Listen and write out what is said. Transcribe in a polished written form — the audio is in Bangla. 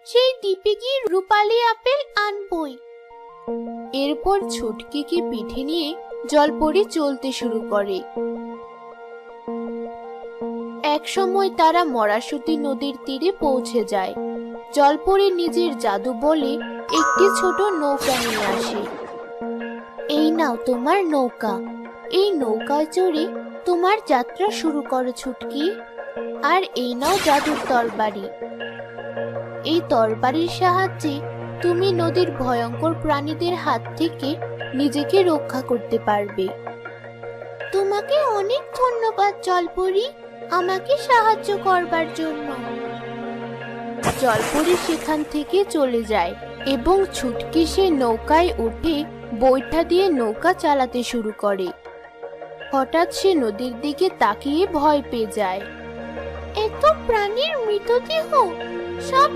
সেই দ্বীপে গিয়ে রূপালি আপেল আনবই। এরপর ছুটকিকে পিঠে নিয়ে জলপরি চলতে শুরু করে। এক সময় তারা মরাসুতি নদীর তীরে পৌঁছে যায়। জলপরি নিজের জাদু বলে একটি ছোট নৌকা নিয়ে আসে। এই নাও তোমার নৌকা, এই নৌকায় চড়ে তোমার যাত্রা শুরু করো ছুটকি। আর এই নাও জাদুর তরবারি, এই তরবারির সাহায্যে তুমি নদীর ভয়ঙ্কর প্রাণীদের হাত থেকে নিজেকে রক্ষা করতে পারবে। তোমাকে অনেক ধন্যবাদ জলপরি, আমাকে সাহায্য করবার জন্য। জলপরি সেখান থেকে চলে যায় এবং ছুটকি সে নৌকায় উঠে বৈঠা দিয়ে নৌকা চালাতে শুরু করে। হঠাৎ সে নদীর দিকে তাকিয়ে ভয় পেয়ে যায়। এত প্রাণীর মৃতদেহ, সব